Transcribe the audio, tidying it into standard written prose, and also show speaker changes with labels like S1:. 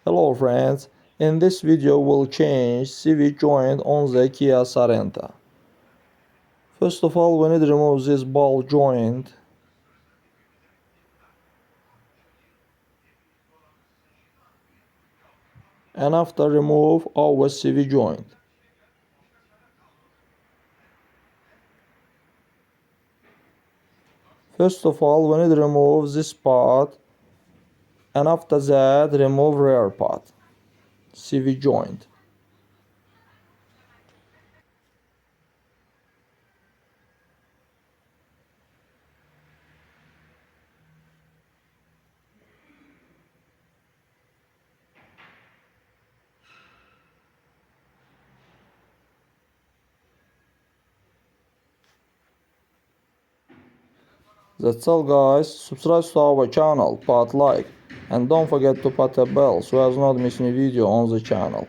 S1: Hello friends, in this video we'll change CV joint on the Kia Sorento. First of all, we need to remove this ball joint and after remove our CV joint. First of all, we need to remove this part and after that remove rear part, CV joint. That's all guys, subscribe to our channel, put like and don't forget to put a bell so as not miss new video on the channel.